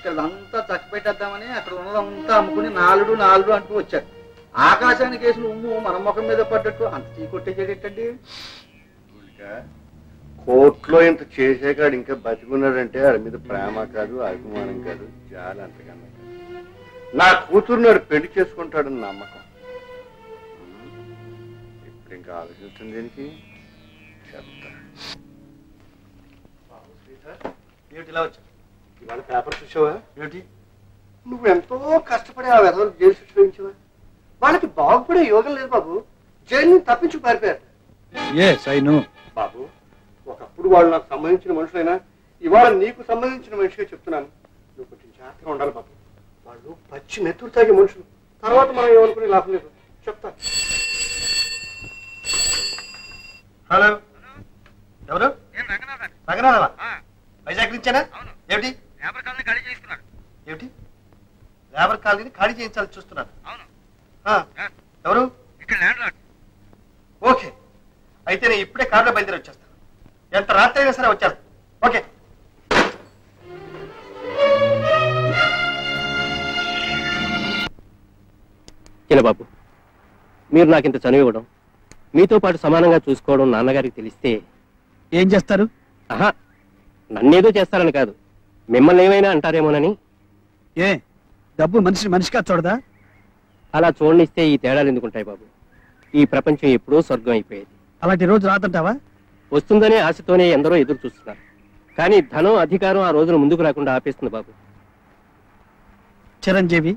ఇక్కడ అంతా చక్కపెట్టేద్దామని అక్కడ ఉన్నదంతా అమ్ముకుని నాలుడు నాలుగు అంటూ వచ్చాడు. ఆకాశానికి వేసిన ఉమ్ము మన ముఖం మీద పడ్డట్టు అంత చీ కొట్టేసాడేంటండి. కోర్టులో ఇంత చేసేకాడు ఇంకా బతికున్నాడంటే ఆడి మీద ప్రేమ కాదు, అభిమానం కాదు, చాలా అంతకన్నా కాదు. నా కూతురు నాడు పెళ్లి చేసుకుంటాడని నమ్మకం. ఇప్పుడు ఇంకా ఆలోచిస్తుంది దీనికి చెప్తా. ఏమిటి ఇలా వచ్చా? ఇవాళ పేపర్ చూసావా? ఏమిటి? నువ్వు ఎంతో కష్టపడి ఆ వెధలు జైలు శిక్ష వేయించావా? వాళ్ళకి బాగుపడే యోగం లేదు బాబు. జైలు తప్పించు పారిపోయారు. బాబు, ఒకప్పుడు వాళ్ళు నాకు సంబంధించిన మనుషులైనా ఇవాళ నీకు సంబంధించిన మనిషిగా చెప్తున్నాను. నువ్వు కొంచెం జాగ్రత్తగా ఉండాలి బాబు. వాళ్ళు పచ్చి నెత్తురు తాగే మనుషులు. తర్వాత మనం ఏమనుకునే లాభం లేదు. చెప్తా. హలో, ఎవరు? రంగనాథవా? వైజాగ్ నుంచేనా? ఏమిటి? ఏమిటి? లేబర్ కాలనీని ఖాళీ చేయించాలని చూస్తున్నాను. ఎవరు? ఓకే, అయితే నేను ఇప్పుడే కారులో బయలుదేరి వచ్చేస్తాను. ఎంత రాత్రి అయినా సరే వచ్చాను. ఓకే. చిన్నబాబు, మీరు నాకింత చనువివ్వడం, మీతో పాటు సమానంగా చూసుకోవడం నాన్నగారికి తెలిస్తే ఏం చేస్తారు? ఆహా, నన్నేదో చేస్తారని కాదు, మిమ్మల్ని ఏమైనా అంటారేమోనని. ఏ డబ్బు మనిషిగా చూడదా? అలా చూడనిస్తే ఈ తేడాలు ఎందుకుంటాయి బాబు? ఈ ప్రపంచం ఎప్పుడో స్వర్గం అయిపోయేది. అలాంటి రోజు రాదంటావా? వస్తుందనే ఆశతోనే ఎందరో ఎదురు చూస్తున్నారు. కానీ ధనం, అధికారం ఆ రోజును ముందుకు రాకుండా ఆపేస్తుంది బాబు. చిరంజీవి,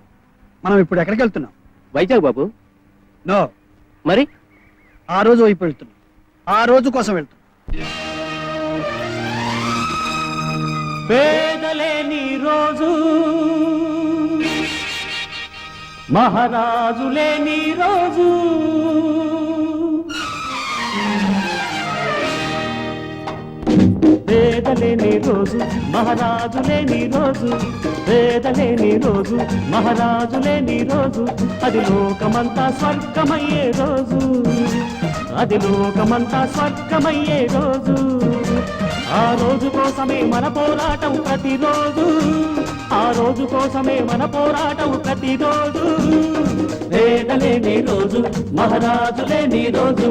మనం ఇప్పుడు ఎక్కడికి వెళ్తున్నాం? వైజాగ్ బాబు. నో. మరి ఆ రోజు వైపు వెళ్తున్నాం. ఆ రోజు కోసం వెళ్తున్నాం. పేదలేని రోజు, మహారాజు లేని రోజు, పేదలేని రోజు, మహారాజు లేని రోజు, పేదలేని రోజు, మహారాజు లేని రోజు, అది లోకమంతా స్వర్గమయ్యే రోజు, అది లోకమంతా స్వర్గమయ్యే రోజు. ఆ రోజు కోసమే మన పోరాటం ప్రతిరోజు, ఆ రోజు కోసమే మన పోరాటం ప్రతిరోజు. పేదలేని రోజు, మహారాజు లేని రోజు.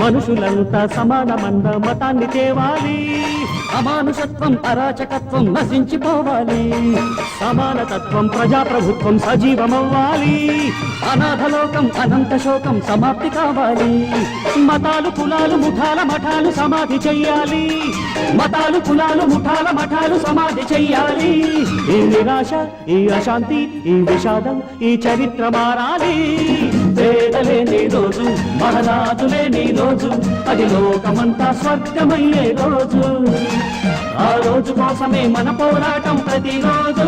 మనుషులంతా సమానమన్న మతాన్ని తేవాలి, అమానుషత్వం అరాచకత్వం నశించిపోవాలి, సమానతత్వం ప్రజాప్రభుత్వం సజీవమవ్వాలి, అనాథలోకం అనంత శోకం సమాప్తి కావాలి. మతాలు కులాలు ముఠాల మఠాలు సమాధి చెయ్యాలి, మతాలు కులాలు ముఠాల మఠాలు సమాధి చెయ్యాలి. ఈ నిరాశ, ఈ అశాంతి, ఈ విషాదం, ఈ చరిత్ర మారాలి. పేదలేని రోజు, మహారాజు లేని రోజు, అది లోకమంతా స్వర్గమయ్యే రోజు. ఆ రోజు కోసమే మన పోరాటం ప్రతిరోజు.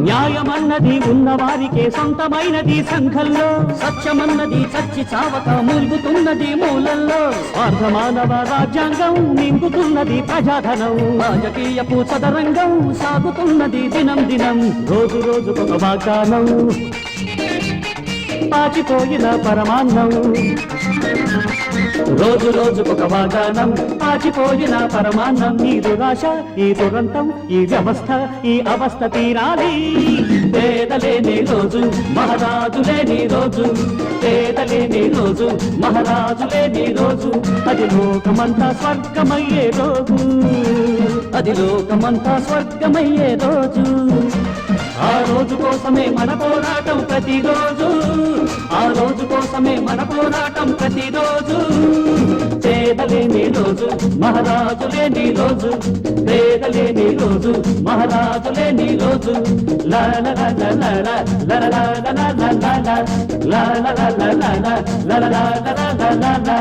న్యాయమన్నది ఉన్నవారికే సొంతమైనది సంఘంలో, సత్యమన్నది చచ్చి చావక మూల్గుతున్నది మూలల్లో, స్వార్థమానవ రాజ్యాంగం నింపుతున్నది ప్రజాధనం, రాజకీయపు చదరంగం సాగుతున్నది దినం దినం, రోజు రోజుకొక వాగ్దానం, పాచిపోయిన పరమాన్నం, రోజు రోజుకొక వాగ్దానం, పాచిపోయిన పరమాన్నం. ఈ దురాశ, ఈ దురంతం, ఈ వ్యవస్థ, ఈ అవస్థ తీరాలి. పేదలేని రోజు, రోజు మహారాజు లేని రోజు పేద లేని రోజు మహారాజు లేని రోజు అది లోకమంతా స్వర్గమయ్యే రోజు అది లోకమంతా స్వర్గమయ్యే రోజు ఆ రోజు కోసమే మన పోరాటం ప్రతిరోజు ఆ రోజు కోసమే మన పోరాటం ప్రతిరోజు పేద లేని రోజు మహారాజు లేని రోజు పేద లేని రోజు మహారాజు లేని రోజు లా లా లా లా లా లా లా లా లా లా లా లా లా లా లా లా లా లా లా.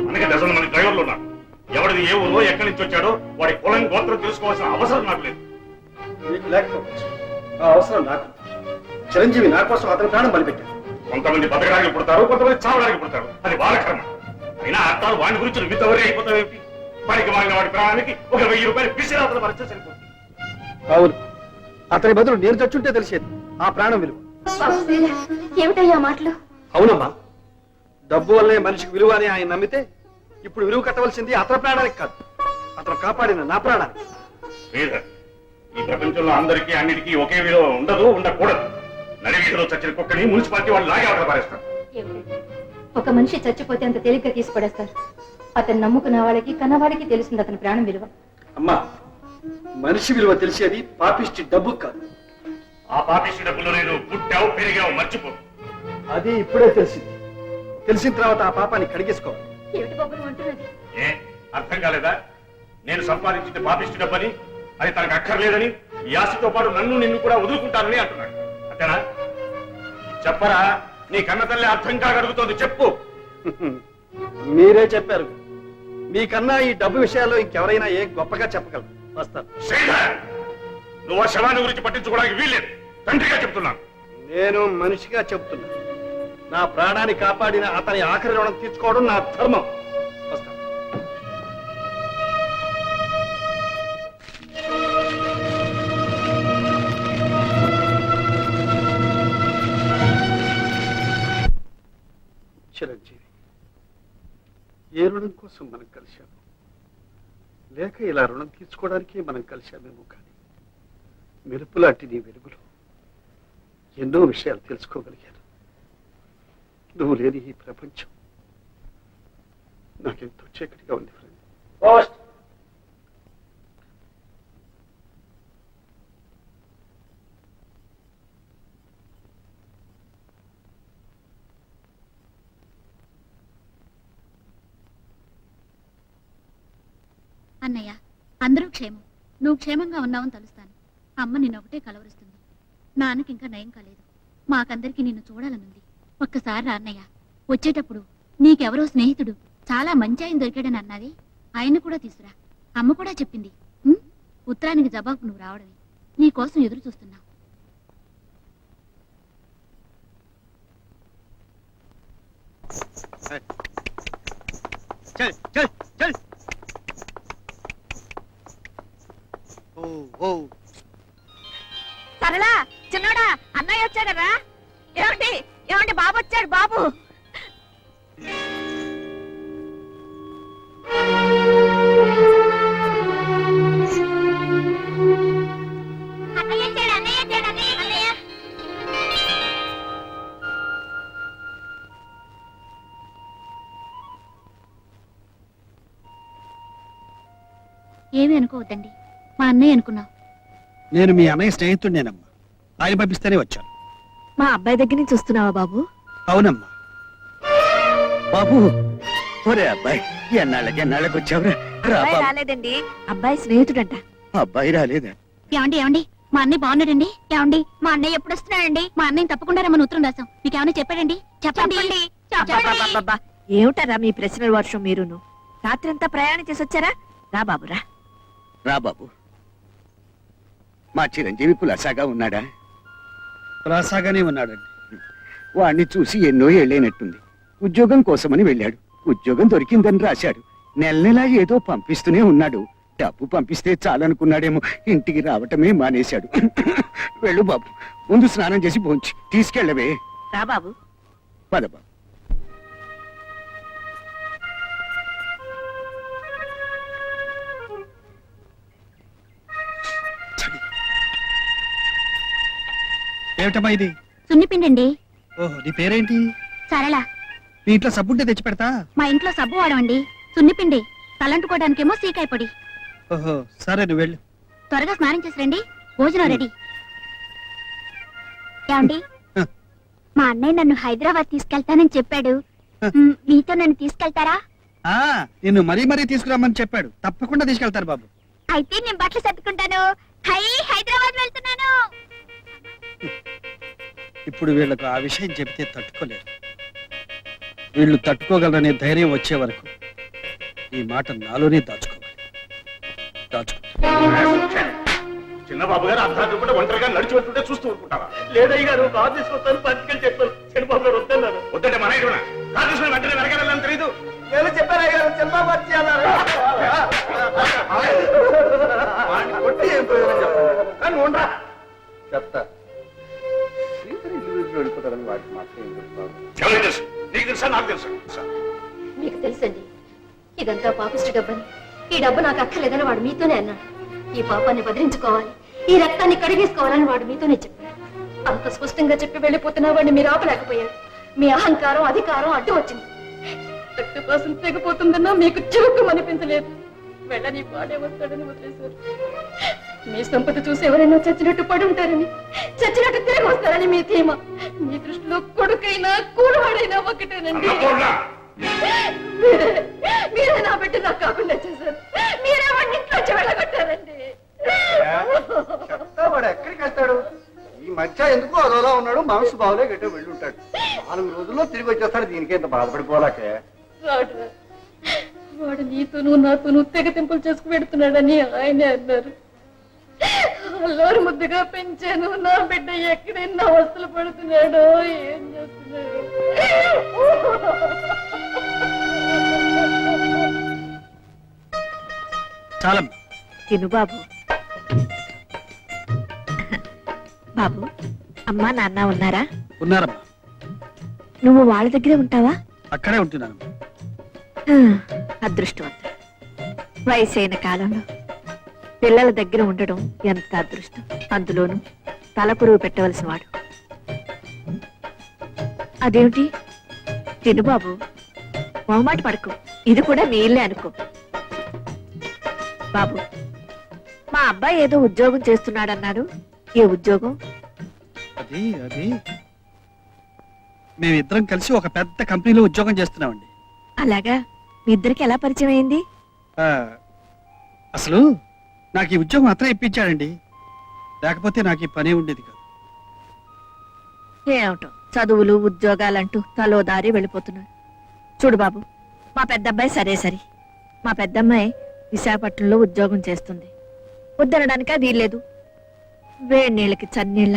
మనకి డజన్ మంది డ్రైవర్లు ఉన్నారు. ఎవరిది ఏ ఊరో ఎక్కడి నుంచి వచ్చాడో వాడి కులం గోత్రం తెలుసుకోవాల్సిన అవసరం నాకు లేదు. మీకు లేకపోవచ్చు, ఆ అవసరం నాకు. చిరంజీవి నా కోసం అతని ప్రాణం బలిపెట్టాడు. కొంతమంది బతకడానికి పుడతారు, కొంతమంది చావడానికి పుడతారు. అది వాళ్ళ కర్మ. అయినా అర్థాలు వాడి గురించి విత్తవరే అయిపోతావేంటి? వాడికి వాడిన వాడి ప్రాణానికి ఒక 1000 రూపాయలు పిసిరాతలు పరిచే సరిపోతుంది. అవును, అతని బదులు నేను చచ్చుంటే తెలిసేది ఆ ప్రాణం విలువ. ఏమిటయ్యా మాటలు? అవునమ్మా, డబ్బు వల్లే మనిషికి విలువ అని ఆయన నమ్మితే ఇప్పుడు విలువ కట్టవలసింది అతని ప్రాణానికి కాదు, అతను కాపాడిన నా ప్రాణానికి. ఈ ప్రపంచంలో అందరికీ అన్నిటికీ ఒకే విలువ ఉండదు, ఉండకూడదు. నడివీధిలో చచ్చిన కుక్కని మున్సిపాలిటీ వాళ్ళు లాగే అవతల పారేస్తారు. ఒక మనిషి చచ్చిపోతే అంత తేలిగ్గా తీసిపడేస్తారు. అతను నమ్ముకున్న వాళ్ళకి కన్నవాడికి తెలుస్తుంది అతని ప్రాణం విలువ. అమ్మా, మనిషి విలువ తెలిసేది పాపిష్టి డబ్బు కాదు. ఆ పాపిష్టి డబ్బులో నేను పుట్టావు పెరిగావు మర్చిపో. అది ఇప్పుడే తెలిసింది. తెలిసిన తర్వాత ఆ పాపాన్ని కడిగేసుకోవాలి. ఏమిటి బాబు అంటున్నది? ఏ అర్థం కాలేదా? నేను సంపాదించిన పాపిష్టి డబ్బని, అది తనకు అక్కర్లేదని, ఈ ఆశతో పాటు నన్ను నిన్ను కూడా వదులుకుంటానని అంటున్నాడు. అంతేనా? చెప్పరా, నీ కన్న తల్లి అర్థం కాగలుగుతోంది, చెప్పు. మీరే చెప్పారు, మీకన్నా ఈ డబ్బు విషయాల్లో ఇంకెవరైనా ఏ గొప్పగా చెప్పగలరు. వస్తాను. నువ్వు ఆ శవాన్ని గురించి పట్టించుకోవడానికి వీల్లేదు. తండ్రిగా చెప్తున్నాను. నేను మనిషిగా చెప్తున్నా. నా ప్రాణాన్ని కాపాడిన అతని ఆఖరి రుణం తీర్చుకోవడం నా ధర్మం. వస్తాను. చిరంజీవి, ఏ రుణం కోసం మనం కలిశాము? లేక ఇలా రుణం తీర్చుకోవడానికి మనం కలిశామేమో. కానీ మెరుపులాంటి నీ వెలుగులో ఎన్నో విషయాలు తెలుసుకోగలిగాను. నువ్వు లేని ఈ ప్రపంచం నాకెంతో చీకటిగా ఉంది ఫ్రెండ్. అన్నయ్య అందరూ క్షేమం. నువ్వు క్షేమంగా ఉన్నావని తలుస్తాను. అమ్మ నిన్నొకటే కలవరుస్తుంది. నాన్నకి ఇంకా నయం కాలేదు. మాకందరికి నిన్ను చూడాలనుంది. ఒక్కసారి రా అన్నయ్య. వచ్చేటప్పుడు నీకెవరో స్నేహితుడు చాలా మంచి ఆయన దొరికాడని అన్నది. ఆయన కూడా తీసురా. అమ్మ కూడా చెప్పింది. ఉత్తరానికి జవాబు నువ్వు రావడమే. నీకోసం ఎదురు చూస్తున్నా. చల్ చల్ చల్. ఓ ఓ సరళా, చిన్నోడా, అన్నయ్య వచ్చాడరా. ఏమండి ఏమండి, బాబు వచ్చాడు. బాబు ఏమీ అనుకోవద్దండి. మా అన్నయ్య అనుకున్నావు. నేను మీ అన్నయ్య స్నేహితుడినేనమ్మా. ఆయన పంపిస్తేనే వచ్చాను. మా అబ్బాయి దగ్గర నుంచి వస్తున్నావా బాబు? అవునమ్మా. బాబు, ఒరే అబ్బాయి, ఎన్నాళ్ళకి వచ్చావురా? రాలేదండి, అబ్బాయి స్నేహితుడంట. అబ్బాయి రాలేదా? ఏమండి ఏమండి, మా అన్నయ్య బాగున్నాడండి. ఏమండి, మా అన్నయ్య ఎప్పుడు వస్తున్నాడండి? మా అన్నయ్య తప్పకుండా రమ్మని ఉత్తరం రాసాం. మీకు ఏమైనా చెప్పాడండి? చెప్పండి. ఏమిటారా మీ ప్రశ్నల వర్షం? మీరును రాత్రంతా ప్రయాణం చేసి వచ్చారా? రా బాబురా. రా బాబు. మా చిరంజీవి కులాసాగా ఉన్నాడా? రాసాగానే ఉన్నాడండి. వాణ్ణి చూసి ఎన్నో ఏళ్ళైనట్టుంది. ఉద్యోగం కోసమని వెళ్ళాడు. ఉద్యోగం దొరికిందని రాశాడు. నెల నెలా ఏదో పంపిస్తూనే ఉన్నాడు. డబ్బు పంపిస్తే చాలనుకున్నాడేమో. ఇంటికి రావటమే మానేశాడు. వెళ్ళు బాబు, ముందు స్నానం చేసి భోంచి తీసుకెళ్ళవే. రా బాబు. పద బాబు. ఏమిటమ్మా ఇది? సున్నిపిండండి. ఓహో, నీ పేరేంటి? సరళ. మీ ఇంట్లో సబ్బుంటే తెచ్చి పెడతా. మా ఇంట్లో సబ్బు వాడమండి. సున్నిపిండి. తలంటుకోవడానికేమో సీకాయ పొడి. ఓహో, సరే నువ్వు వెళ్ళు. త్వరగా స్నానం చేసి రండి. భోజనం రెడీ. ఏమండి, మా అన్నయ్య నన్ను హైదరాబాద్ తీసుకెళ్తానని చెప్పాడు. మీతో నన్ను తీసుకెళ్తారా? నిన్ను మరీ తీసుకురామని చెప్పాడు. తప్పకుండా తీసుకెళ్తారు బాబు. అయితే నేను బట్టలు సర్దుకుంటాను. హైదరాబాద్ వెళ్తున్నాను. ఇప్పుడు వీళ్ళకు ఆ విషయం చెబితే తట్టుకోలేరు. వీళ్ళు తట్టుకోగలరనే ధైర్యం వచ్చే వరకు ఈ మాట నాలోనే దాచుకోవాలి. చిన్నబాబు గారు అర్ధరాత్రి కూడా ఒంటరిగా నడిచి వెళ్తుంటే చూస్తూ ఊరుకుంటారా? లేదయ్య గారు, బాబు తీసుకొస్తాను పట్టుకెళ్ళి చెప్పాను. చిన్నబాబు గారు వద్దన్నారు. వద్దంటే మన ఇటున కాదు తీసుకుని వెంటనే వెనకాలని తెలీదు. నేను చెప్పాను అయ్య గారు, చిన్నబాబు వచ్చి అన్నారు. వాడిని కొట్టి ఏం ప్రయోజనం చెప్పండి. కానీ ఉండరా చెప్తా. వెళ్ళిపోతారని వాటికి మాత్రం ఏం చెప్తాను. ఎవరికి తెలుసు? నీకు తెలుసా? నాకు తెలుసా? మీకు తెలుసండి, ఇదంతా పాపిష్టి డబ్బని. ఈ డబ్బు నాకు అక్కర్లేదని వాడు మీతోనే అన్నాడు. ఈ పాపాన్ని బదిరించుకోవాలి, ఈ రక్తాన్ని కడిగేసుకోవాలని వాడు మీతోనే చెప్పాడు. అంత స్పష్టంగా చెప్పి వెళ్ళిపోతున్నా వాడిని మీరు ఆపలేకపోయారు. మీ అహంకారం, అధికారం అడ్డు వచ్చింది. రక్త కోసం తెగిపోతుందన్నా మీకు చిరుకు అనిపించలేదు. వెళ్ళని వాడే వస్తాడని వదిలేశారు. మీ సంపద చూసి ఎవరైనా చచ్చినట్టు పడి ఉంటారని, చచ్చినట్టు తిరిగి వస్తారని మీ ధీమా. మీ దృష్టిలో కొడుకైనా కూడవాడైనా ఒకటేనండి. మీరే నా బిడ్డ నాకు కాకుండా చేశారు. మీరే వాడిని ఇంట్లో వెళ్ళగొట్టారండి. వాడు ఎక్కడికి వెళ్తాడు? ఈ మధ్య ఎందుకో అదోలా ఉన్నాడు. మనసు బాగులే గట్టిగా వెళ్ళి ఉంటాడు. 4 రోజుల్లో తిరిగి వచ్చేస్తాడు. దీనికి ఎంత బాధపడిపోలాకే. రాడురా, వాడు నీతోనూ నాతోనూ తెగ తెంపులు చేసుకు పెడుతున్నాడని ఆయనే అన్నారు. అల్లోరు ముద్దుగా పెంచాను. నా బిడ్డ ఎక్కడైనా అవస్థలు పడుతున్నాడో ఏం చేస్తున్నాడు. చాలమ్మా. తిను బాబు. బాబు, అమ్మా నాన్న ఉన్నారా? ఉన్నారమ్మా. నువ్వు వాళ్ళ దగ్గరే ఉంటావా? అక్కడే ఉంటున్నాను. అదృష్టవంతుడు. వయసైన కాలంలో పిల్లల దగ్గర ఉండడం ఎంత అదృష్టం. అందులోనూ తలపురుగు పెట్టవలసిన వాడు. అదేమిటి? తిను బాబు, మొహమాట పడకు. ఇది కూడా మీ ఇల్లే అనుకో. బాబు, మా అబ్బాయి ఏదో ఉద్యోగం చేస్తున్నాడన్నాడు. ఏ ఉద్యోగం? అది మేమిద్దరం కలిసి ఒక పెద్ద కంపెనీలో ఉద్యోగం చేస్తున్నామండి. అలాగా? మీ ఇద్దరికి ఎలా పరిచయం అయింది? అసలు నాకు ఈ ఉద్యోగం అతనే ఇప్పించాడండి, లేకపోతే నాకు ఈ పనే ఉండేది కాదు. ఏమిటో చదువులు ఉద్యోగాలంటూ తలో దారి వెళ్ళిపోతున్నాడు. చూడు బాబు, మా పెద్దబ్బాయి సరే, మా పెద్దమ్మాయి విశాఖపట్నంలో ఉద్యోగం చేస్తుంది. వద్దనడానిక వీల్లేదు. వేడి నీళ్ళకి చన్నీళ్ళ,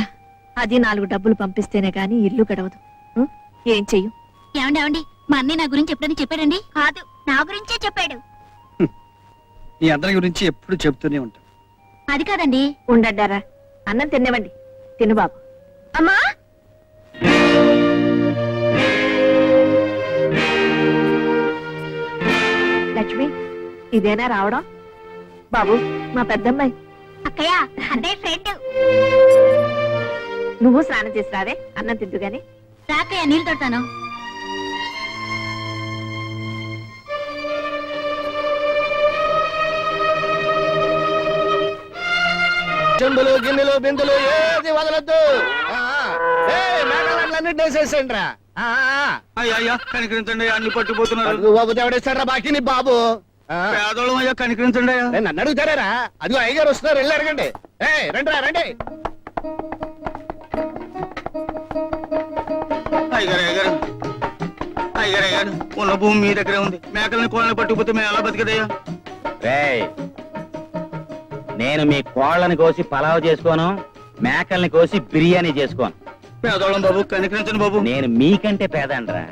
అది 4 డబ్బులు పంపిస్తేనే గాని ఇల్లు గడవదు. ఏం చెయ్యు? ఏమండి మా అన్నయ్య నా గురించి ఎప్పుడని చెప్పాడండి? కాదు, నా గురించే చెప్పాడు. మీ అందరి గురించి ఎప్పుడు చెప్తూనే ఉంటాను. అది కాదండి. ఉండడ్డారా, అన్నం తినేవండి. తిను బాబు. అమ్మా, లక్ష్మి, ఇదేనా రావడం? బాబు, మా పెద్దమ్మాయి. అక్కయ్య, అన్నయ్య ఫ్రెండ్. నువ్వు స్నానం చేసి రావే, అన్నం తిద్దు గాని. రాకయ్య, నీళ్ళు తొడతాను. చెంబులు గిన్నెలు బిందులు ఏది వదలద్దు. మేఘాలన్నింటినీ వేసేసండి రా. అయ్యా కనికరించండి, అన్ని పట్టుకుపోతున్నారు. బాబు ఎవడేస్తాడు బాకీ నీ బాబు. పేదోళం అయ్యా, కనికరించండి. నన్ను అడుగుతారా? అదిగో అయ్యగారు వస్తున్నారు, వెళ్ళి అడగండి. రండి రా, రండి. అయ్యారు ఉన్న భూమి మీ దగ్గరే ఉంది. మేకల్ని కోళ్ళని పట్టుకుపోతే మేము ఎలా బతికదయ్యా? నేను మీ కోళ్ళని కోసి పలావ్ చేసుకోను, మేకల్ని కోసి బిర్యానీ చేసుకోను. పేదోళం బాబు, కనికరించండి బాబు. నేను మీకంటే పేదండ్రా.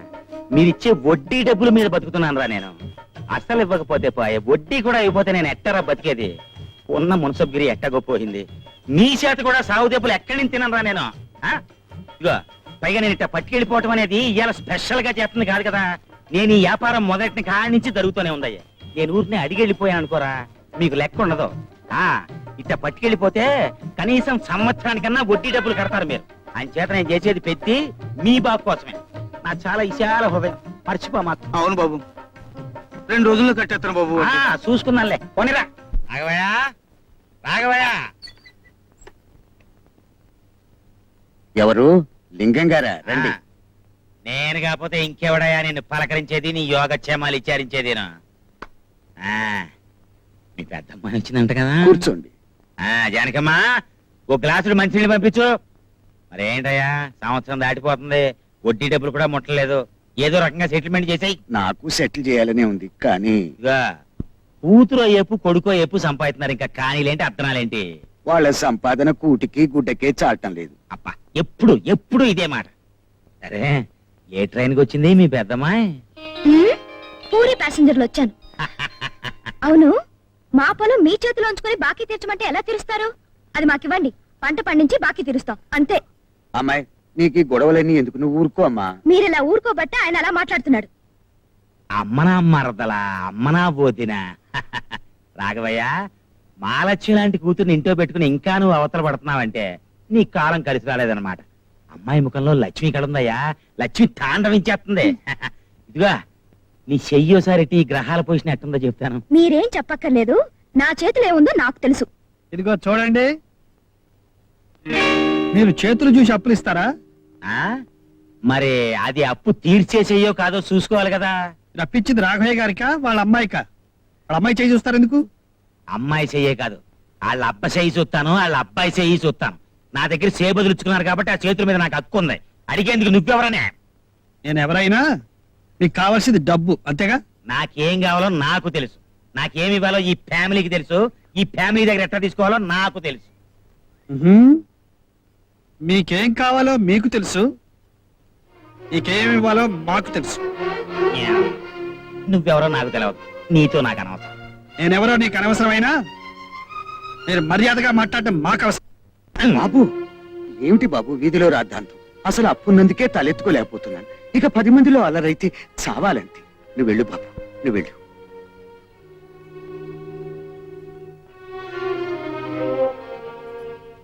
మీరిచ్చే వడ్డీ డబ్బుల మీద బతుకుతున్నాను రా నేను. అసలు ఇవ్వకపోతే పోయే, వడ్డీ కూడా ఇవ్వకపోతే నేను ఎట్టరా బతికేది? ఉన్న మున్సబ్గిరి ఎట్టగొప్పోయింది. మీ చేత కూడా సాగు దెబ్బలు ఎక్కడి నుంచి తినరా నేను? ఇగో పైగా నేను ఇట్ట పట్టుకెళ్ళిపోవటం అనేది ఇవాళ స్పెషల్ గా చేస్తుంది కాదు కదా. నేను ఈ వ్యాపారం మొదటి కాడి నుంచి జరుగుతూనే ఉందయ్యా. నేను ఊరిని అడిగి వెళ్ళిపోయాను అనుకోరా, మీకు లెక్క ఉండదు. ఇట్ట పట్టుకెళ్ళిపోతే కనీసం సంవత్సరానికన్నా వడ్డీ డబ్బులు కడతారు మీరు. ఆయన చేత నేను చేసేది పెట్టి మీ బాబు కోసమే. నా చాలా విశాల హృదయం, మర్చిపో మాత్రం. అవును బాబు, 2 రోజుల్లో కట్టేస్తాను బాబు. చూసుకున్నానులే, కొనిరా. రాఘవయ్యా, రాఘవయ్యా. ఎవరు? లింగం గారా? రండి. నేను కాకపోతే ఇంకెవడయా నిన్ను పలకరించేది, నీ యోగక్షేమాలు విచారించేది? మీ పెద్దమ్మ వచ్చిందంట కదా, కూర్చోండి. జానకమ్మా, ఓ గ్లాసులు మంచినీళ్ళు పంపించు. మరేంటయ్యా, సంవత్సరం దాటిపోతుంది, వడ్డీ డబ్బులు కూడా ముట్టలేదు. ఏదో రకంగా సెటిల్మెంట్ చేసాయి. నాకు సెటిల్ చేయాలనే ఉంది, కానీ కూతురు అయ్యేపు కొడుకు అయ్యేపు సంపాదిస్తున్నారు. ఇంకా కానీలేంటి, అర్థనాలేంటి? వాళ్ళ సంపాదన కూటికి గుడ్డకే చాటం లేదు. అప్ప ఎప్పుడు ఎప్పుడు ఇదే మాట. సరే, ఏ ట్రైన్కి వచ్చింది మీ పెద్దమ్మాయి? పూరి ప్యాసింజర్లు వచ్చాను. అవును, మా పొలం మీ చేతిలో ఉంచుకొని బాకీ తీర్చమంటే ఎలా తీరుస్తారు? అది మాకివ్వండి, పంట పండించి బాకీ తీరుస్తాం, అంతే. అమ్మాయి, నీకు ఈ గొడవలన్నీ ఎందుకు? నువ్వు ఊరుకో అమ్మా. మీరిలా ఊరుకోబట్టే ఆయన అలా మాట్లాడుతున్నాడు. అమ్మనా మరదలా, అమ్మనా పోతినా? రాఘవయ్య, మాలక్ష్మి లాంటి కూతుర్ని ఇంట్లో పెట్టుకుని ఇంకా నువ్వు అవతల పడుతున్నావంటే నీ కాలం కలిసి రాలేదన్నమాట. అమ్మాయి ముఖంలో లక్ష్మి కడుందయ్యా, లక్ష్మి తాండవించేస్తుంది. ఇదిగా నీ చెయ్యోసారి ఈ గ్రహాల పొజిషన్ ఎట్టుందో చెప్తాను. మీరేం చెప్పక్కర్లేదు, నా చేతిలో ఏముందో నాకు తెలుసు. ఇదిగో చూడండి, మీరు చేతులు చూసి అప్పులు ఇస్తారా? మరి అది అప్పు తీర్చే చెయ్యో కాదో చూసుకోవాలి కదా. రప్పించింది రాఘవయ్య గారికా వాళ్ళ అమ్మాయికా? వాళ్ళ అమ్మాయి చేయి చూస్తారు ఎందుకు? అమ్మాయి చెయ్యే కాదు, వాళ్ళ అబ్బ చెయ్యి చూస్తాను, వాళ్ళ అబ్బాయి చెయ్యి చూస్తాను. నా దగ్గర చేబదులుచుకున్నారు కాబట్టి ఆ చేతుల మీద నాకు హక్కు ఉంది. అడిగేందుకు నువ్వెవరనే? నేను ఎవరైనా నీకు కావాల్సింది డబ్బు, అంతేగా? నాకేం కావాలో నాకు తెలుసు, నాకేమి ఇవ్వాలో ఈ ఫ్యామిలీకి తెలుసు, ఈ ఫ్యామిలీ దగ్గర ఎట్లా తీసుకోవాలో నాకు తెలుసు. మీకేం కావాలో మీకు తెలుసు, నీకేమి ఇవ్వాలో మాకు తెలుసు. నువ్వెవరో నాకు తెలియదు, నీతో నాకు అనవసరం. నేనెవరో నీకు అనవసరమైనా మీరు మర్యాదగా మాట్లాడటం మాకు అవసరం. బాబు, ఏమిటి బాబు వీధిలో రాద్ధాంతం? అసలు అప్పున్నందుకే తలెత్తుకోలేకపోతున్నాను. ఇక 10 మందిలో అల్లరైతే చావాలంతే. నువ్వు వెళ్ళు బాబు, నువ్వు వెళ్ళు.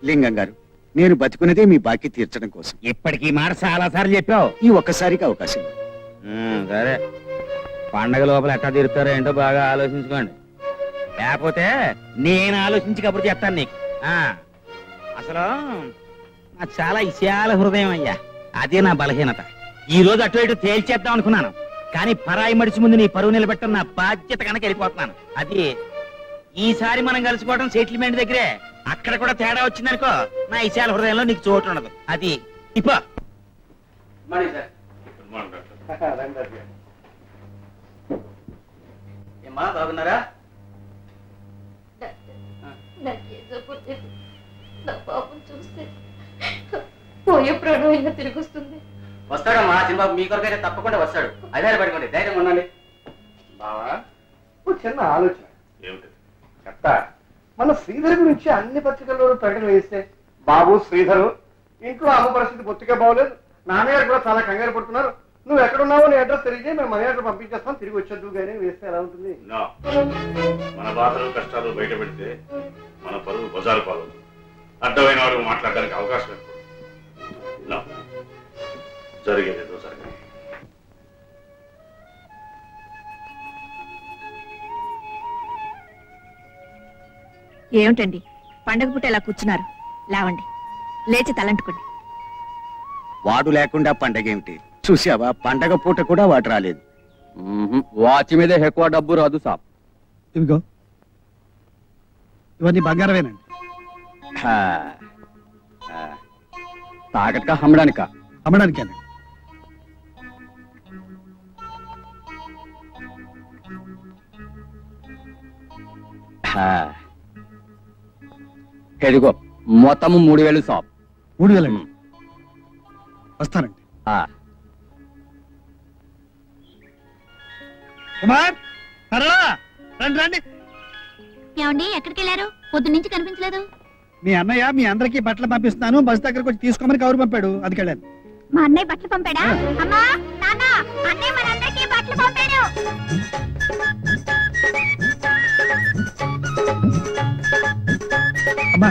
లింగం గారు, నేను బతుకున్నదే మీ బాకీ తీర్చడం కోసం. ఇప్పటికీ మాట చాలా సార్లు చెప్పావు. ఈ ఒక్కసారికి అవకాశం. సరే, పండగ లోపల ఎట్లా తీరుతారో ఏంటో బాగా ఆలోచించుకోండి, లేకపోతే నేను ఆలోచించి కబురు చెప్తాను నీకు. అసలు నాకు చాలా విశాల హృదయం అయ్యా, అదే నా బలహీనత. ఈ రోజు అటు ఇటు తేల్చేద్దాం అనుకున్నాను, కానీ పరాయి మడిచి ముందు నీ పరువు నిలబెట్టడం నా బాధ్యత కనుక వెళ్ళిపోతున్నాను. అది ఈసారి మనం కలుసుకోవడం సెటిల్మెంట్ దగ్గరే. అక్కడ కూడా తేడా వచ్చిందనుకో నా విశాల హృదయంలో నీకు చోటు ఉండదు. అది ఇప్ప ఏమ్మా బాగున్నారా? నా పాపం చూస్తే పోయే ప్రాణం అయినా తిరిగి వస్తుంది. వస్తాడమ్మా చిన్నబాబు, మీ కొరకైతే తప్పకుండా వస్తాడు. అధైర్యపడుకోండి, ధైర్యంగా ఉండండి. బావా ఓ చిన్న ఆలోచన ఏమిటి? చెప్తా. మన శ్రీధర్ గురించి అన్ని పత్రికల్లో ప్రకటన వేస్తే, బాబు శ్రీధరు ఇంట్లో అమ్మ పరిస్థితి బొత్తిగా బాగోలేదు, నాన్నగారు కూడా చాలా కంగారు పడుతున్నారు, నువ్వు ఎక్కడున్నావో నీ అడ్రస్ తెలియజే, మేము మనీ ఆర్డర్ పంపించేస్తాం, తిరిగి వచ్చేద్దు కానీ వేస్తే ఎలా ఉంటుంది? నా మన బాధలు కష్టాలు బయట పెడితే మన పరువు బజారు పాలు. అడ్డమైన వాడు మాట్లాడడానికి అవకాశం ఎక్కువ. నా జరిగేదేదో జరగదు. ఏమిటండి పండగ పూట ఇలా కూర్చున్నారు? లేవండి, లేచి తలంటుకోండి. వాడు లేకుండా పండగ ఏమిటి? చూసావా, పండగ పూట కూడా వాడు రాలేదు. వాచ్ మీదే ఎక్కువ డబ్బు రాదు సాబ్. ఇదిగో ఇవన్నీ బంగారమేనండి. తాగట్కా అమ్మడానికా? అమ్మడానికేనండి. ఎదిగో మొత్తము 3000 సాబ్. 3000 అండి. వస్తానండి. కుమార్, సరళా, రండి రండి. ఏమండి ఎక్కడికి వెళ్ళారు? పొద్దు నుంచి కనిపించలేదు. మీ అన్నయ్య మీ అందరికీ బట్టలు పంపిస్తున్నాను, బస్ దగ్గరకు వచ్చి తీసుకోమని కౌరు పంపాడు, అది వెళ్ళాను. మా అన్నయ్య బట్టలు పంపాడా? అమ్మా నాన్న, అన్నయ్య మనందరికీ బట్టలు పంపాడు. అమ్మా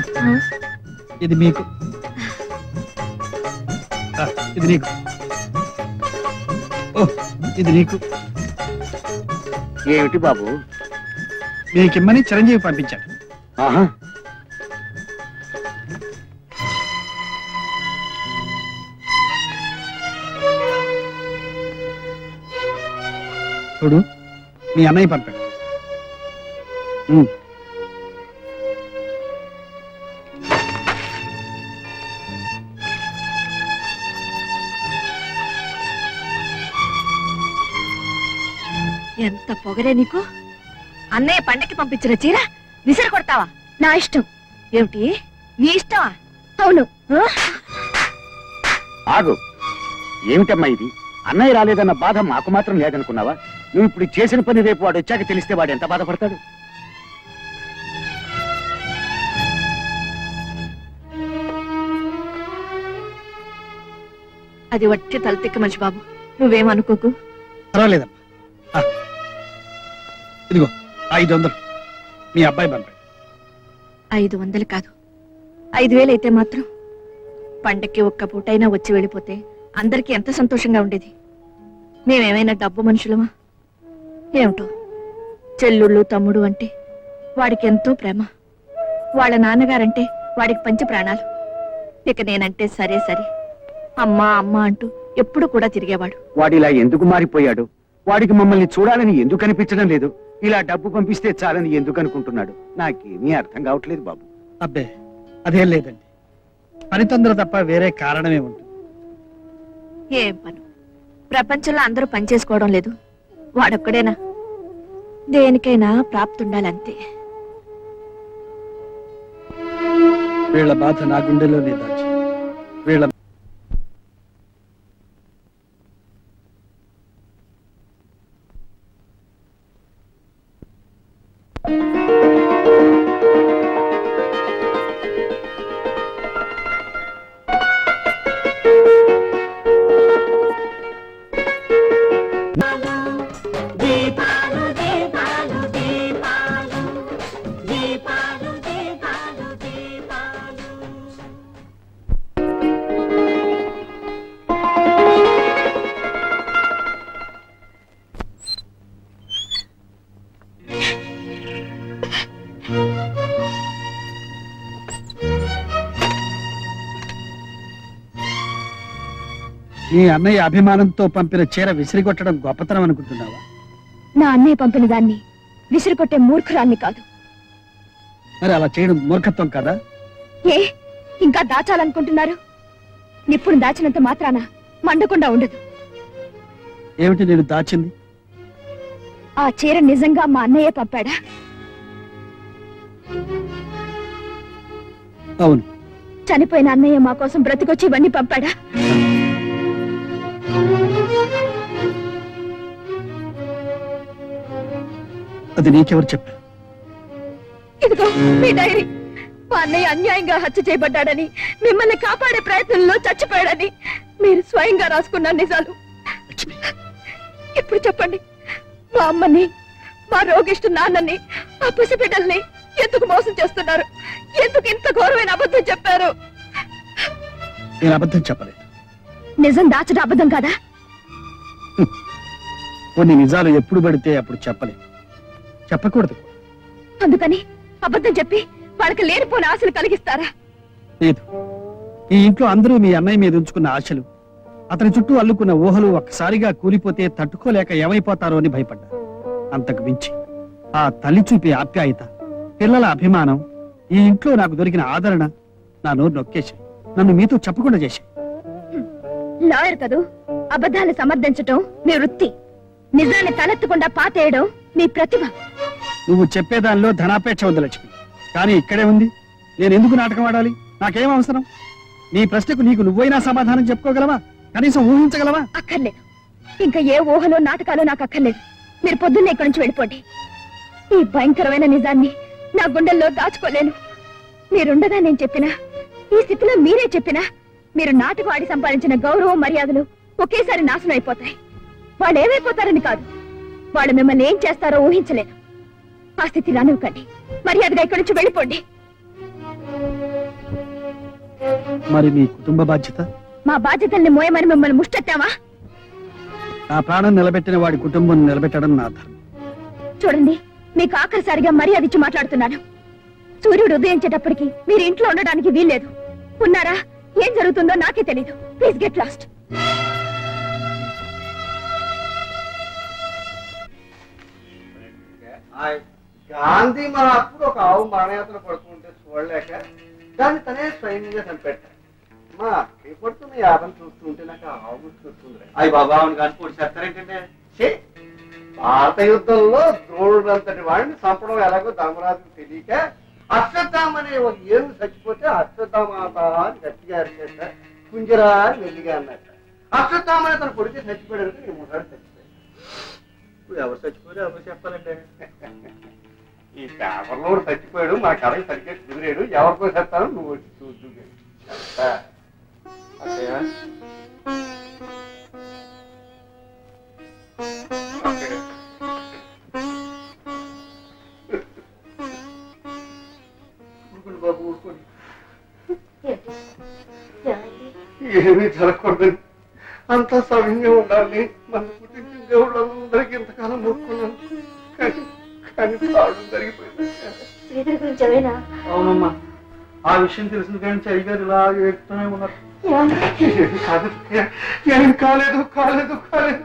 ఇది మీకు, ఇది నీకు, ఓ ఇది నీకు. ఏమిటి బాబు? మీకిమ్మని చిరంజీవి పంపించాడు. ఆహా, చూడు, మీ అన్నయ్య పంపాడు. ఎంత పొగరే నీకు! అన్నయ్య పండక్కి పంపించిన చీర విసిరి కొడతావా? నా ఇష్టం. ఏమిటి నీ ఇష్టమా? అవును. ఆగు. ఏమిటమ్మా ఇది? అన్నయ్య రాలేదన్న బాధ మాకు మాత్రం లేదనుకున్నావా? నువ్వు ఇప్పుడు చేసిన పని రేపు వాడు వచ్చాక తెలిస్తే వాడు ఎంత బాధపడతాడు? అది వట్టి తలతిక్క మనిషి బాబు, నువ్వేమనుకోకు. పర్వాలేదమ్మా. ఇదిగో 500 మీ అబ్బాయి పంపాడు. 500 కాదు, 5000 అయితే మాత్రం పండక్కి ఒక్క పూటైనా వచ్చి వెళ్ళిపోతే అందరికీ ఎంత సంతోషంగా ఉండేది. మేమేమైనా డబ్బు మనుషులమా? ఏమిటో చెల్లుళ్ళు తమ్ముడు అంటే వాడికి ఎంతో ప్రేమ, వాళ్ళ నాన్నగారంటే వాడికి పంచి ప్రాణాలు. ఇక నేనంటే సరే సరే అమ్మా అమ్మా అంటూ ఎప్పుడు కూడా తిరిగేవాడు. వాడిలా ఎందుకు మారిపోయాడు? వాడికి మమ్మల్ని చూడాలని ఎందుకు అనిపించడం లేదు? ఇలా డబ్బు పంపిస్తే చాలని ఎందుకు అనుకుంటున్నాడు? నాకేమీ అర్థం కావట్లేదు బాబు. అబ్బే అదేం లేదండి, పని తొందర తప్ప వేరే కారణమే ఉంటుంది. ఏం పను, ప్రపంచంలో అందరూ పని చేసుకోవడం లేదు, వాడొక్కడేనా? దేనికైనా ప్రాప్తి ఉండాలంతే. వీళ్ళ బాధ నా గుండెలోనే దాచి వీళ్ళ నీ అన్నయ్య అభిమానంతో పంపిన చీర విసిరికొట్టడం గొప్పతనం అనుకుంటున్నావా? నా అన్నయ్య పంపిన దాన్ని విసిరికొట్టే మూర్ఖురాన్ని కాదు. మరి అలా చేయడం మూర్ఖత్వం కదా? ఏ ఇంకా దాచాలనుకుంటున్నారు? నిప్పును దాచినంత మాత్రాన మండకుండా ఉండదు. ఏమిటి నేను దాచింది? ఆ చీర నిజంగా మా అన్నయ్య పంపాడా? అవును. చనిపోయిన అన్నయ్య మా కోసం బ్రతికొచ్చి ఇవన్నీ పంపాడా? అది నీకెవరు చెప్పారు? ఇదిగో మీ డైరీ. మా అన్నయ్య అన్యాయంగా హత్య చేయబడ్డాడని, మిమ్మల్ని కాపాడే ప్రయత్నంలో చచ్చిపోయాడని మీరు స్వయంగా రాసుకున్న నిజాలు. ఇప్పుడు చెప్పండి, మా అమ్మని, మా రోగిష్టు నాన్నని, ఆ పసిబిడ్డల్ని ఎందుకు మోసం చేస్తున్నారు? ఎందుకు ఇంత ఘోరమైన అబద్ధం చెప్పారు? నేను అబద్ధం చెప్పలేదు. నిజం దాచడం అబద్ధం కదా? కొన్ని నిజాలు ఎప్పుడు పడితే అప్పుడు చెప్పకూడదు. అందుకని అబద్ధం చెప్పి వాళ్ళకి లేనిపోని ఆశలు కలిగిస్తారా? లేదు. ఈ ఇంట్లో అందరూ మీ అన్నయ్య మీద ఉంచుకున్న ఆశలు, అతని చుట్టూ అల్లుకున్న ఊహలు ఒక్కసారిగా కూలిపోతే తట్టుకోలేక ఏమైపోతారో అని భయపడ్డా. అంతకు మించి ఆ తల్లి చూపే ఆప్యాయత, పిల్లల అభిమానం, ఈ ఇంట్లో నాకు దొరికిన ఆదరణ నా నోరు నొక్కేసి నన్ను మీతో చెప్పకుండా చేశాయి. లాయర్ కదూ, అబద్ధాన్ని సమర్థించటం మీ వృత్తి, నిజాన్ని తలెత్తకుండా పాతేయడం మీ ప్రతిభ. నువ్వు చెప్పేదానిలో ధనాపేక్ష ఉంది లక్ష్మి, కానీ ఇక్కడే ఉంది. నేను ఎందుకు నాటకం ఆడాలి? నాకేం అవసరం? నీ ప్రశ్నకు నీకు నువ్వైనా సమాధానం చెప్పుకోగలవా? కనీసం ఊహించగలవా? అక్కర్లేదు. ఇంకా ఏ ఊహలో నాటకాలు నాకు అక్కర్లేదు. మీరు పొద్దున్నే ఇక్కడి నుంచి వెళ్ళిపోండి. ఈ భయంకరమైన నిజాన్ని నా గుండెల్లో దాచుకోలేను. మీరుండగా నేను చెప్పినా, ఈ స్థితిలో మీరే చెప్పినా, మీరు నాటకం ఆడి సంపాదించిన గౌరవం, మర్యాదలు ఒకేసారి నాశనం అయిపోతాయి. వాళ్ళు ఏమైపోతారని కాదు, వాళ్ళు మిమ్మల్ని ఏం చేస్తారో ఊహించలేదు. ఆ స్థితి రానివ్వకండి. మర్యాదగా ఇక్కడి నుంచి వెళ్ళిపోండి. మరి మీ కుటుంబ బాధ్యత? మా బాధ్యతల్ని మోయమని మిమ్మల్ని ముష్టెత్తావా? నా ప్రాణం నిలబెట్టిన వాడి కుటుంబం నిలబెట్టడం నా ధర్మం. చూడండి, మీకు ఆఖరిసారిగా మర్యాద ఇచ్చి మాట్లాడుతున్నాను. సూర్యుడు ఉదయించేటప్పటికి మీరు ఇంట్లో ఉండడానికి వీల్లేదు. ఉన్నారా? ఏం జరుగుతుందో నాకే తెలీదు. Please get lost. గాంధీ మన అప్పుడు ఒక ఆవు మరణయాత్ర పడుతుంటే చూడలేక దాన్ని తనే స్వయంగా చంపెట్టాడు. మా అక్కయ్య పడుతున్న యాభని చూస్తుంటే నాకు ఆవు గుర్తుకొస్తుంది. అయ్యి బాబా అవును కానీ పొడి చేస్తారేంటంటే, భారత యుద్ధంలో ద్రోణుడంతటి వాడిని చంపడం ఎలాగో ధర్మరాజుకు తెలియక అశ్వత్థామ అనే ఒక ఏనుగు చచ్చిపోతే అశ్వత్థామాత అని గట్టిగా అరిచేట, కుంజరా అని మెల్లిగా అన్నట్ట. అశ్వత్థామ అనే తన కొడుకు చచ్చిపోయాడు. ఈ ముసాడు చచ్చిపోయాడు. ఇప్పుడు ఎవరు చచ్చిపోయారు ఎవరు చెప్పాలంటే, ఈ పేపర్లో చచ్చిపోయాడు, మా కళకి సరిగ్గా కుదిరాడు, ఎవరికో చెప్తాను నువ్వు వచ్చి చూద్దు. బాబు ఊరుకోండి, ఏమీ జరగకూడదని అంతా సవ్యంగా ఉండాలి. మన పుట్టించిన దేవుళ్ళందరికీ ఇంతకాలం మొక్కున్నాను, కానీ ప్రాణం జరిగిపోయింది. అవునమ్మా, ఆ విషయం తెలిసిన కానీ చరిగారు ఇలా ఏడుతూనే ఉన్నారు. ఏం కాలేదు కాలేదు కాలేదు కాలేదు.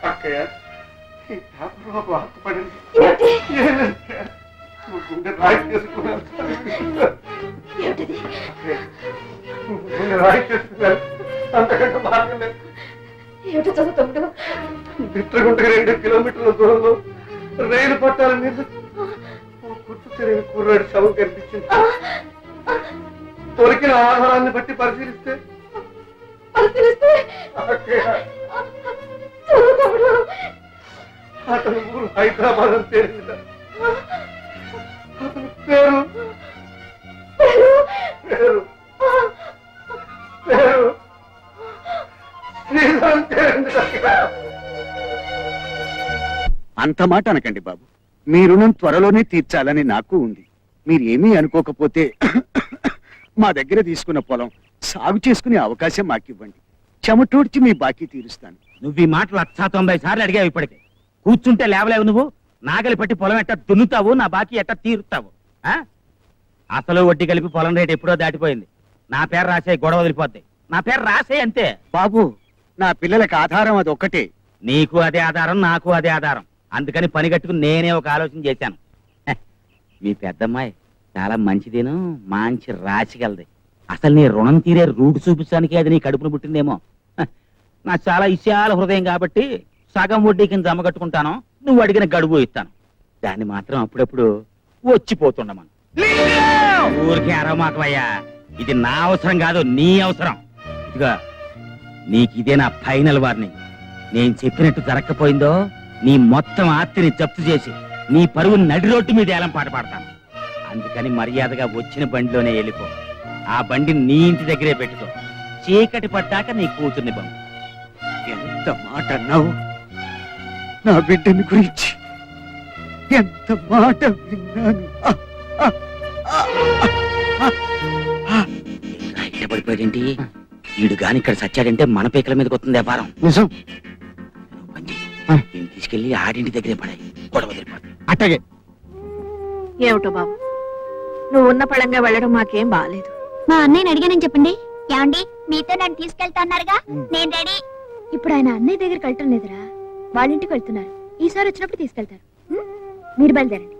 అక్కయ్య, ఈ పేపర్లో వార్త పడింది. గుండె రాయి చేసుకున్నాను. గుండె రాయి చేసుకున్నాను, అంతకంటే బాగలేదు. బిట్రగుంటకి 2 కిలోమీటర్ల దూరంలో రైలు పట్టాల మీద గుర్తు తెలియని కుర్రాడి శవం కనిపించింది. దొరికిన ఆధారాన్ని బట్టి పరిశీలిస్తే అతని ఊరు హైదరాబాద్ అని తేలింది. అతని పేరు పేరు పేరు శ్రీధరం తేలింది. అంత మాట అనకండి బాబు. మీ రుణం త్వరలోనే తీర్చాలని నాకు ఉంది. మీరేమీ అనుకోకపోతే మా దగ్గర తీసుకున్న పొలం సాగు చేసుకునే అవకాశం మాకివ్వండి. చెమటోడ్చి మీ బాకీ తీరుస్తాను. నువ్వు ఈ మాటలు 190 సార్లు అడిగావు. ఇప్పటికే కూర్చుంటే లేవలేవు. నువ్వు నాగలి పట్టి పొలం ఎట్టా దున్నుతావు, నా బాకీ ఎట్టా తీరుతావు? అసలు వడ్డీ కలిపి పొలం రేటు ఎప్పుడో దాటిపోయింది. నా పేరు రాసే, గొడవ వదిలిపోద్ది. నా పేరు రాసే, అంతే. బాబు, నా పిల్లలకి ఆధారం అది ఒక్కటే. నీకు అదే ఆధారం, నాకు అదే ఆధారం. అందుకని పని కట్టుకుని నేనే ఒక ఆలోచన చేశాను. హ, మీ పెద్దమ్మాయి చాలా మంచిదేను, మంచి రాసిగలది. అసలు నీ రుణం తీరే రూటు చూపించడానికి అది నీ కడుపును పుట్టిందేమో. హ, నాకు చాలా విశాల హృదయం కాబట్టి సగం వడ్డీ కింద జమ కట్టుకుంటాను, నువ్వు అడిగిన గడువు ఇస్తాను. దాన్ని మాత్రం అప్పుడప్పుడు వచ్చిపోతుండమను. ఊరికే అరవమాకమయ్యా, ఇది నా అవసరం కాదు, నీ అవసరం. ఇదిగా నీకు ఇదే నా ఫైనల్ వార్నింగ్. నేను చెప్పినట్టు జరగకపోయిందో నీ మొత్తం ఆస్తిని జప్తు చేసి నీ పరువు నడి రోడ్డు మీద ఏలం పాట పాడతాను. అందుకని మర్యాదగా వచ్చిన బండిలోనే వెళ్ళిపో. ఆ బండి నీ ఇంటి దగ్గరే పెట్టుకో. చీకటి పట్టాక నీ కూతుర్ని పంపు. ఎంత మాట అన్నావు నా బిడ్డని గురించి, ఎంత మాట విన్నాను. ఇక్కడ పడిపోయాడేంటి వీడు గాని? ఇక్కడ సచ్చాడంటే మన పీకల మీదకి వస్తుంది వ్యాపారం. నిజం. నేను తీసుకెళ్లి ఆడింటి దగ్గరే పడాయి, గొడవ తెలిపోతుంది. అట్టగే. ఏమిటో బాబు, నువ్వు ఉన్న పళంగా వెళ్ళడం మాకేం బాగాలేదు. మా అన్నయ్యని అడిగానని చెప్పండి. ఏమండి మీతో నన్ను తీసుకెళ్తా అన్నారుగా, నేను రెడీ. ఇప్పుడు ఆయన అన్నయ్య దగ్గరికి వెళ్ళటం లేదురా, వాళ్ళ ఇంటికి వెళ్తున్నారు. ఈసారి వచ్చినప్పుడు తీసుకెళ్తారు. మీరు బయలుదేరండి.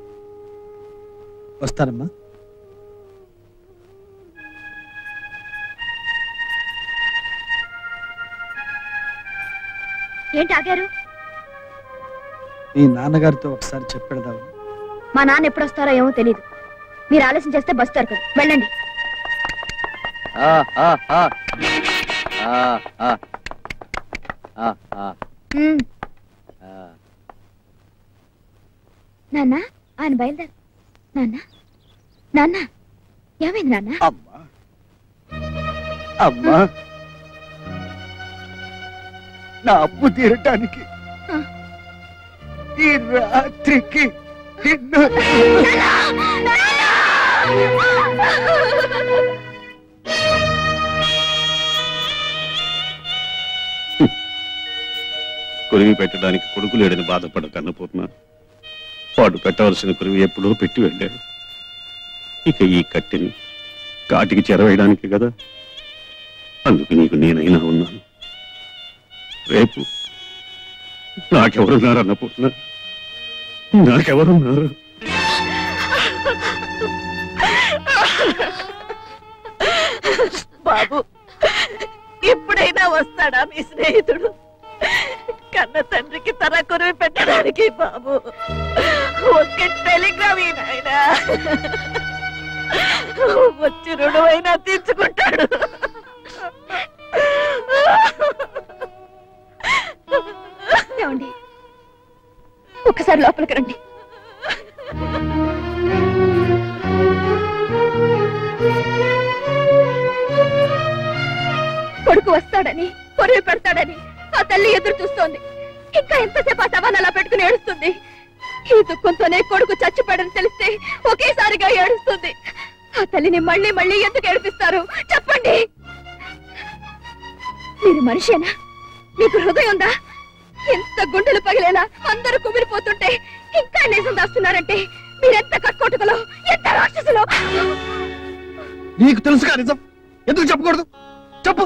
వస్తానమ్మా. ఏంటి ఆగారు? మీ నాన్నగారితో ఒకసారి చెప్పెడదాము. మా నాన్న ఎప్పుడు వస్తారో ఏమో తెలియదు. మీరు ఆలస్యం చేస్తే బస్ దొరకదు. వెళ్ళండి. నాన్న ఆయన బయలుదేరు. నాన్న నాన్న ఏమైంది నాన్న? అమ్మా అమ్మా, నా అప్పు తీరటానికి ఈ రాత్రికి నిన్ను కొరివి పెట్టడానికి కొడుకు లేడని బాధపడ కన్నపూర్ణ, వాడు పెట్టవలసిన కొరివి ఎప్పుడో పెట్టి వెళ్ళాడు. ఇక ఈ కట్టెని కాటికి చెరవేయడానికి కదా, అందుకు నీకు నేనైనా ఉన్నాను. రేపు నాకెవరున్నారు అన్నపూర్ణ? నాకెవరున్నారు? బాబు, ఇప్పుడైనా వస్తాడా మీ స్నేహితుడు? కన్న తండ్రికి తన కొరివి పెట్టడానికి బాబు ఒక్క టెలిగ్రామ్ ఈయన వచ్చి రుణమైనా తీర్చుకుంటాడు. ఏమండి ఒక్కసారి లోపలికి రండి. కొడుకు వస్తాడని కొరివి పెడతాడని ఆ తల్లి ఎదురు చూస్తోంది. ఇంకా ఎంతసేపు ఆ శవాన్ని అలా పెట్టుకుని ఏడుస్తుంది. ఈ దుఃఖంతోనే కొడుకు చచ్చిపోయాడని తెలిస్తే ఒకేసారిగా ఏడుస్తుంది. ఆ తల్లిని మళ్ళీ మళ్ళీ ఎందుకు ఏడిపిస్తారు చెప్పండి? మీరు మనిషేనా? మీకు హృదయం ఉందా? ఎంత గుండెలు పగిలేలా అందరూ కుమిరిపోతుంటే ఇంకా నిజం దాస్తున్నారంటే మీరెంత కక్కోటుకలో, ఎంత రాక్షసులో! నీకు తెలుసుగా నిజం, ఎందుకు చెప్పకూడదు? చెప్పు.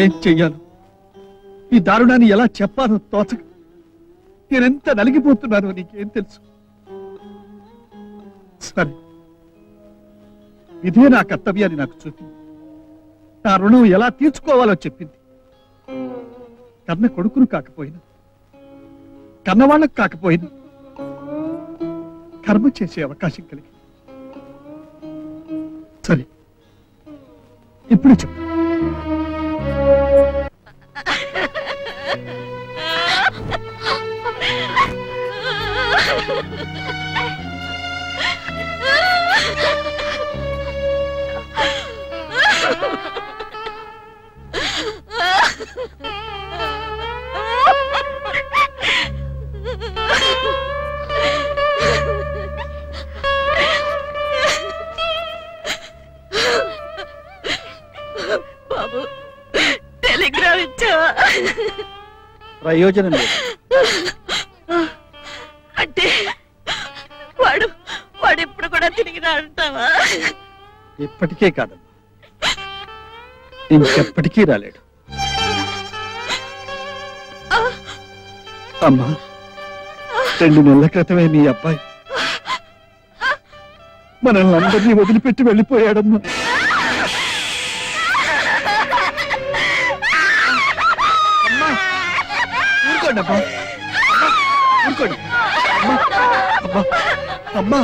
ఏం చెయ్యాను? ఈ దారుణాన్ని ఎలా చెప్పాలో తోచక నేనెంత నలిగిపోతున్నానో నీకేం తెలుసు? సరే, ఇదే నా కర్తవ్యాన్ని నాకు చూపింది. నా రుణం ఎలా తీర్చుకోవాలో చెప్పింది. కన్న కొడుకును కాకపోయినా, కన్నవాళ్ళకు కాకపోయినా కర్మ చేసే అవకాశం కలిగి. సరే, ఇప్పుడు చెప్పు. బాబు, టెలిగ్రామ్ ఇచ్చావా? ప్రయోజనం లేదు. అంటే వాడు వాడు ఇప్పుడు కూడా తిరిగి రాంటావా? ఇప్పటికే కాదమ్మా, ఇంకెప్పటికీ రాలేడు. అమ్మా, 2 నెలల క్రితమే నీ అబ్బాయి మనల్ని అందరినీ వదిలిపెట్టి వెళ్ళిపోయాడమ్మా. ఊరుకోండి అమ్మా, ఊరుకోండి అమ్మా, అమ్మా, అమ్మా.